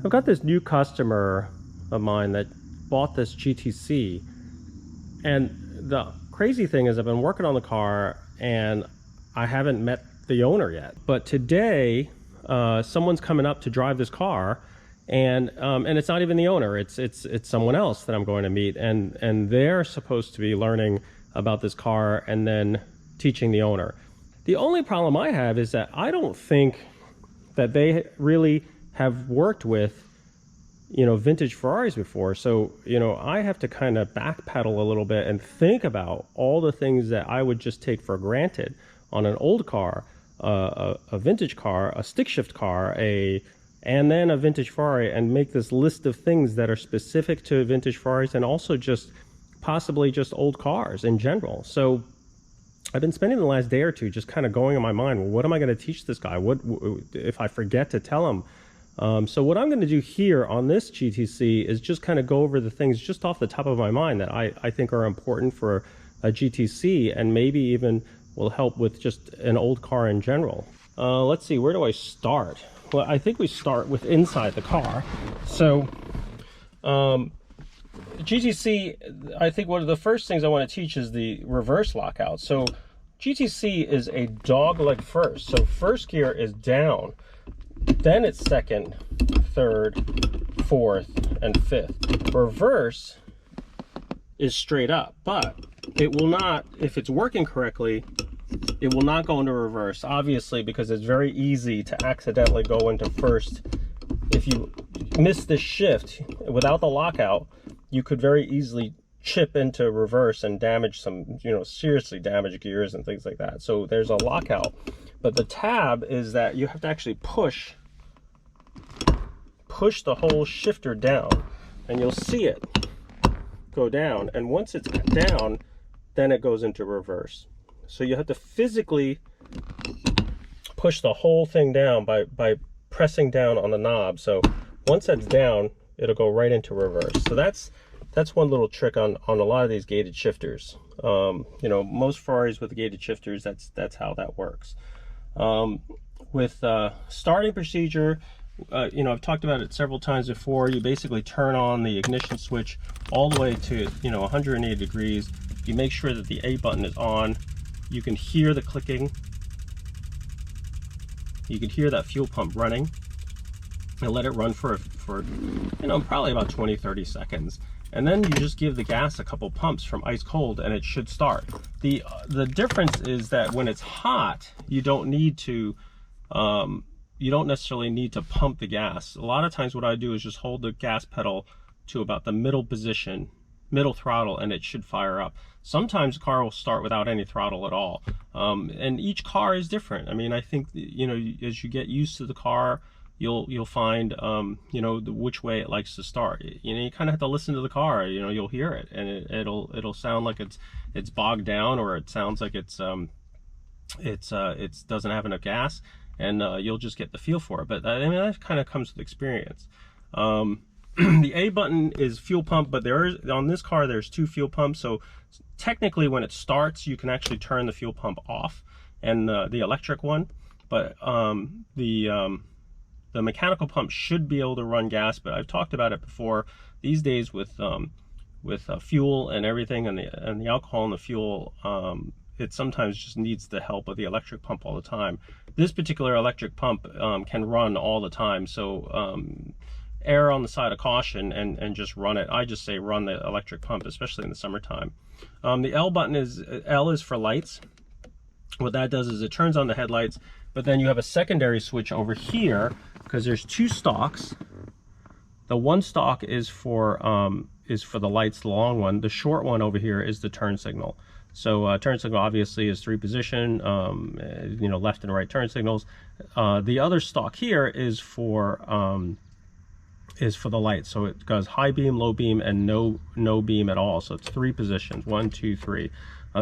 I've got this new customer of mine that bought this GTC, and the crazy thing is I've been working on the car and I haven't met the owner yet. But today, someone's coming up to drive this car, and it's not even the owner. It's someone else that I'm going to meet, and they're supposed to be learning about this car and then teaching the owner. The only problem I have is that I don't think that they really have worked with, you know, vintage Ferraris before. So, you know, I have to kind of backpedal a little bit and think about all the things that I would just take for granted on an old car, a vintage car, a stick shift car, and then a vintage Ferrari, and make this list of things that are specific to vintage Ferraris and also just possibly just old cars in general. So I've been spending the last day or two just kind of going in my mind, well, what am I going to teach this guy? What if I forget to tell him? So what I'm going to do here on this GTC is just kind of go over the things just off the top of my mind that I think are important for a GTC, and maybe even will help with just an old car in general. Let's see, where do I start? Well, I think we start with inside the car. So GTC, I think one of the first things I want to teach is the reverse lockout. So GTC is a dog leg first. So first gear is down, then it's second, third, fourth, and fifth. Reverse is straight up, but it will not, if it's working correctly, it will not go into reverse, obviously, because it's very easy to accidentally go into first. If you miss this shift without the lockout, you could very easily chip into reverse and damage some, you know, seriously damage gears and things like that. So there's a lockout. But the tab is that you have to actually push the whole shifter down, and you'll see it go down. And once it's down, then it goes into reverse. So you have to physically push the whole thing down by pressing down on the knob. So once that's down, it'll go right into reverse. So that's one little trick on a lot of these gated shifters. You know, most Ferraris with gated shifters, that's how that works. With starting procedure, you know, I've talked about it several times before. You basically turn on the ignition switch all the way to, you know, 180 degrees. You make sure that the A button is on. You can hear the clicking. You can hear that fuel pump running, and let it run for you know, probably about 20-30 seconds. And then you just give the gas a couple pumps from ice cold, and it should start. The difference is that when it's hot, you don't need to you don't necessarily need to pump the gas. A lot of times what I do is just hold the gas pedal to about the middle position, middle throttle, and it should fire up. Sometimes the car will start without any throttle at all. And each car is different. I mean, I think, you know, as you get used to the car, you'll find, you know, which way it likes to start. You know, you kind of have to listen to the car. You know, you'll hear it, and it'll sound like it's bogged down, or it sounds like it doesn't have enough gas, and you'll just get the feel for it. But I mean, that kind of comes with experience. The A button is fuel pump, but on this car there's two fuel pumps. So technically, when it starts, you can actually turn the fuel pump off, and the electric one. But the mechanical pump should be able to run gas. But I've talked about it before. These days, with fuel and everything, and the alcohol and the fuel, it sometimes just needs the help of the electric pump all the time. This particular electric pump can run all the time. So err on the side of caution and just run it. I just say run the electric pump, especially in the summertime. The L button is for lights. What that does is it turns on the headlights, but then you have a secondary switch over here, because there's two stalks. The one stalk is for the lights, the long one. The short one over here is the turn signal. So turn signal obviously is 3-position, you know, left and right turn signals. The other stalk here is for the lights. So it goes high beam, low beam, and no beam at all. So it's 3 positions, 1, 2, 3.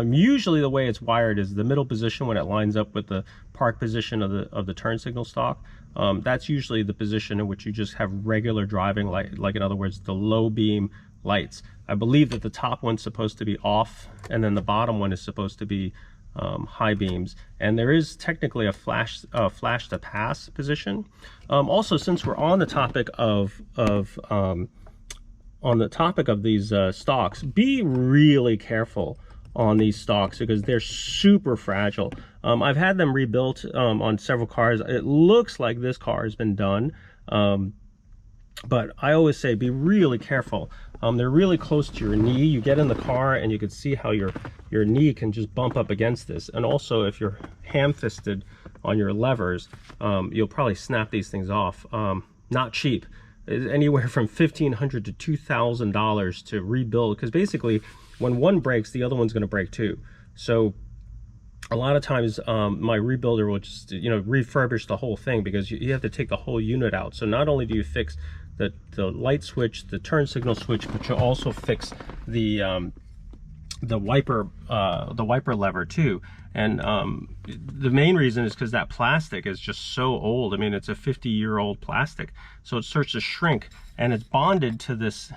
Usually the way it's wired is the middle position when it lines up with the park position of the turn signal stalk. That's usually the position in which you just have regular driving light, like in other words, the low beam lights. I believe that the top one's supposed to be off, and then the bottom one is supposed to be high beams, and there is technically a flash to pass position. Also, since we're on the topic of these stalks, be really careful on these stalks because they're super fragile. I've had them rebuilt on several cars. It looks like this car has been done, but I always say be really careful. They're really close to your knee. You get in the car and you can see how your knee can just bump up against this. And also, if you're ham-fisted on your levers, you'll probably snap these things off. Not cheap. It's anywhere from $1,500 to $2,000 to rebuild, because basically when one breaks, the other one's going to break too. So a lot of times my rebuilder will just refurbish the whole thing, because you have to take the whole unit out. So not only do you fix the light switch, the turn signal switch, but you'll also fix the wiper lever too. And the main reason is because that plastic is just so old. I mean, it's a 50-year-old plastic, so it starts to shrink, and it's bonded to this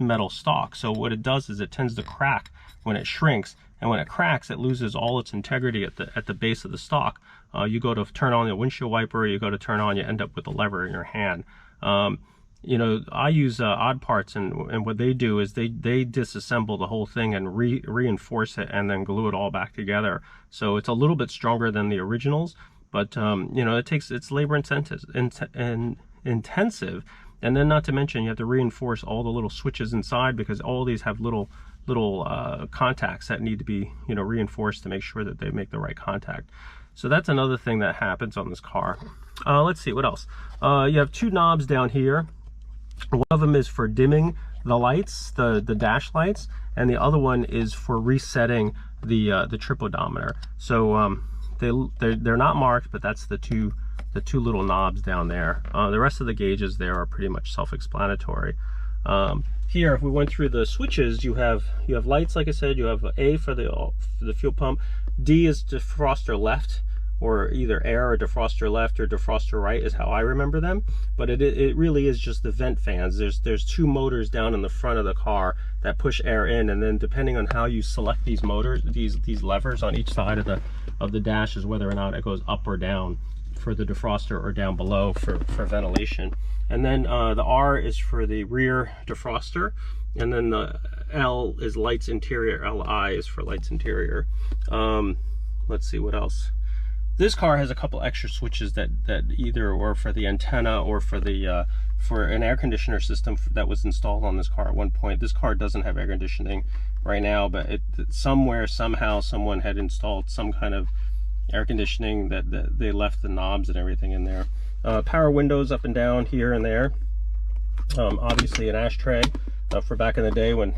metal stock. So what it does is it tends to crack when it shrinks, and when it cracks, it loses all its integrity at the base of the stock. You go to turn on the windshield wiper, you go to turn on, you end up with a lever in your hand. I use Odd Parts, and what they do is they disassemble the whole thing and reinforce it and then glue it all back together. So it's a little bit stronger than the originals, but it's labor intensive, and then not to mention you have to reinforce all the little switches inside, because all these have little contacts that need to be reinforced to make sure that they make the right contact. So that's another thing that happens on this car. Let's see what else. You have two knobs down here. One of them is for dimming the lights, the dash lights, and the other one is for resetting the trip odometer. So they're not marked, but that's the two little knobs down there. The rest of the gauges there are pretty much self-explanatory. Here, if we went through the switches, you have lights, like I said. You have A for the fuel pump. D is defroster left, or either air or defroster left or defroster right is how I remember them. But it really is just the vent fans. There's two motors down in the front of the car that push air in, and then depending on how you select these motors, these levers on each side of the dash, is whether or not it goes up or down for the defroster, or down below for ventilation. And then the R is for the rear defroster, and then the L is lights interior. LI is for lights interior. Let's see what else. This car has a couple extra switches that either were for the antenna or for an air conditioner system that was installed on this car at one point. This car doesn't have air conditioning right now, but somehow someone had installed some kind of air conditioning that they left the knobs and everything in there. Power windows up and down here and there. Obviously an ashtray for back in the day when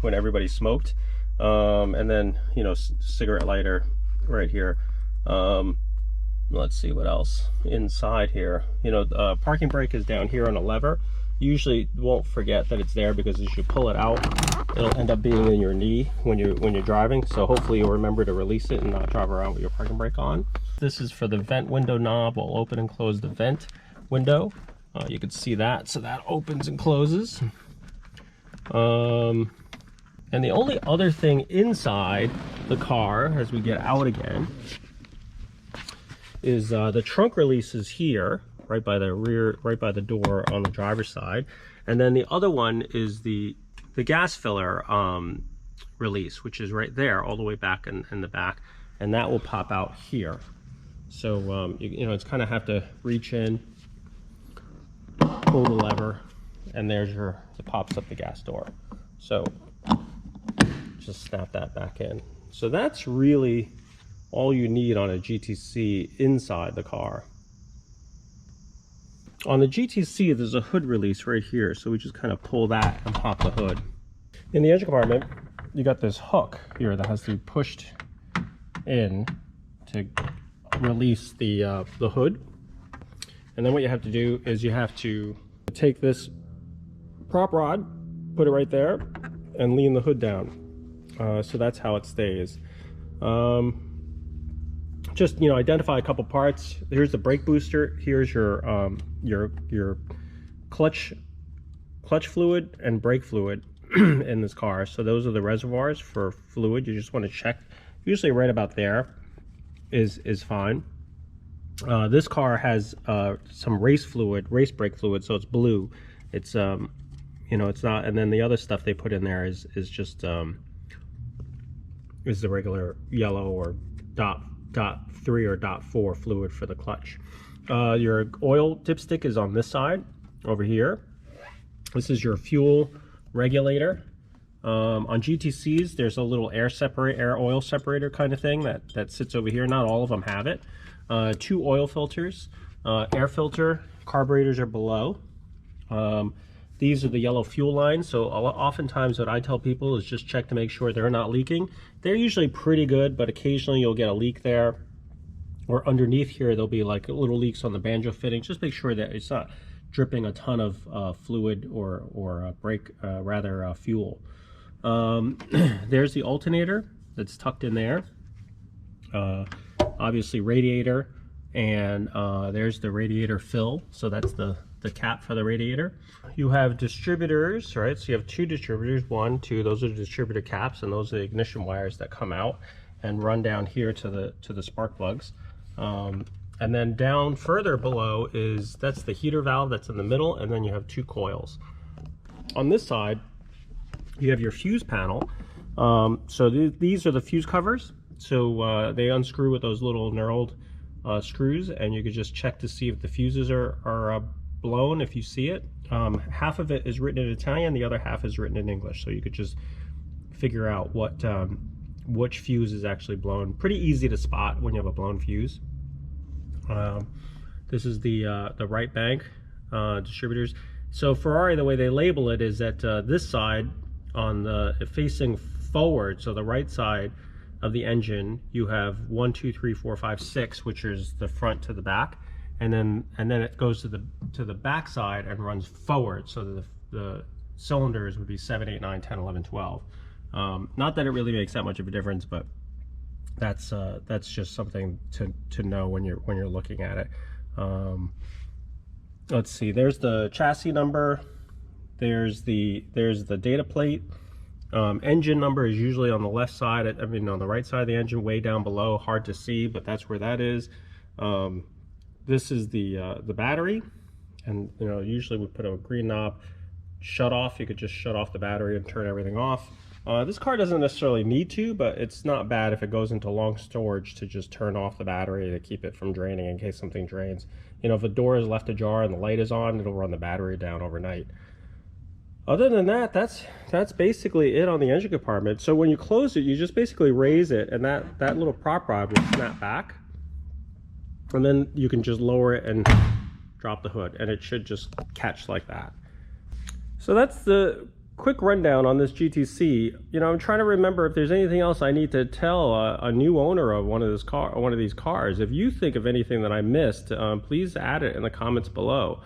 everybody smoked. And then cigarette lighter right here. Let's see what else inside here. Parking brake is down here on a lever. You usually won't forget that it's there, because as you pull it out, it'll end up being in your knee when you're driving. So hopefully you'll remember to release it and not drive around with your parking brake on. This is for the vent window knob. We'll open and close the vent window. You can see that. So that opens and closes. And the only other thing inside the car, as we get out again, is the trunk release is here, right by the door on the driver's side. And then the other one is the gas filler release, which is right there, all the way back in the back, and that will pop out here. So it's kind of have to reach in, pull the lever, and there's it pops up the gas door. So just snap that back in. So that's really all you need on a GTC inside the car. On the GTC, there's a hood release right here, so we just kind of pull that and pop the hood. In the engine compartment, you got this hook here that has to be pushed in to release the hood. And then what you have to do is you have to take this prop rod, put it right there, and lean the hood down. So that's how it stays. Just identify a couple parts. Here's the brake booster. Here's your clutch fluid and brake fluid in this car. So those are the reservoirs for fluid. You just want to check usually right about there is fine. This car has some race brake fluid, so it's blue. It's you know, it's not, and then the other stuff they put in there is just is the regular yellow or dot 3 or dot 4 fluid for the clutch. Your oil dipstick is on this side over here. This is your fuel regulator. On GTCs, there's a little air oil separator kind of thing that sits over here. Not all of them have it. 2 oil filters, air filter, carburetors are below. These are the yellow fuel lines, so oftentimes what I tell people is just check to make sure they're not leaking. They're usually pretty good, but occasionally you'll get a leak there. Or underneath here, there'll be like little leaks on the banjo fitting. Just make sure that it's not dripping a ton of fluid or fuel. There's the alternator that's tucked in there. Obviously radiator, and there's the radiator fill, so that's the cap for the radiator. You have distributors, right? So you have 2 distributors, 1, 2, those are the distributor caps, and those are the ignition wires that come out and run down here to the spark plugs. And then down further below that's the heater valve that's in the middle, and then you have 2 coils. On this side, you have your fuse panel. So these are the fuse covers. So they unscrew with those little knurled screws, and you can just check to see if the fuses are blown if you see it. Half of it is written in Italian, the other half is written in English, so you could just figure out which fuse is actually blown. Pretty easy to spot when you have a blown fuse. This is the right bank distributors. So Ferrari, the way they label it is that this side on the facing forward, so the right side of the engine, you have 1, 2, 3, 4, 5, 6, which is the front to the back, and then it goes to the back side and runs forward, so that the cylinders would be 7, 8, 9, 10, 11, 12. Not that it really makes that much of a difference, but that's just something to know when you're looking at it. Let's see, there's the chassis number, there's the data plate. Engine number is usually on the left side, on the right side of the engine, way down below, hard to see, but that's where that is. This is the battery, and usually we put a green knob, shut off. You could just shut off the battery and turn everything off. This car doesn't necessarily need to, but it's not bad if it goes into long storage to just turn off the battery to keep it from draining in case something drains. If a door is left ajar and the light is on, it'll run the battery down overnight. Other than that, that's basically it on the engine compartment. So when you close it, you just basically raise it, and that little prop rod will snap back, and then you can just lower it and drop the hood, and it should just catch like that. So that's the quick rundown on this GTC. I'm trying to remember if there's anything else I need to tell a new owner of one of these cars. If you think of anything that I missed, please add it in the comments below.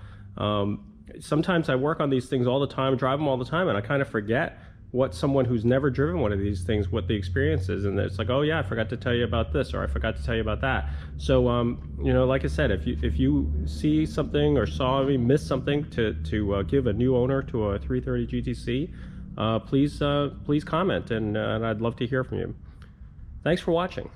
Sometimes I work on these things all the time, drive them all the time, and I kind of forget what someone who's never driven one of these things, what the experience is, and it's like, oh yeah, I forgot to tell you about this, or I forgot to tell you about that. So like I said, if you see something or saw me miss something to give a new owner to a 330 GTC, please comment, and I'd love to hear from you. Thanks for watching.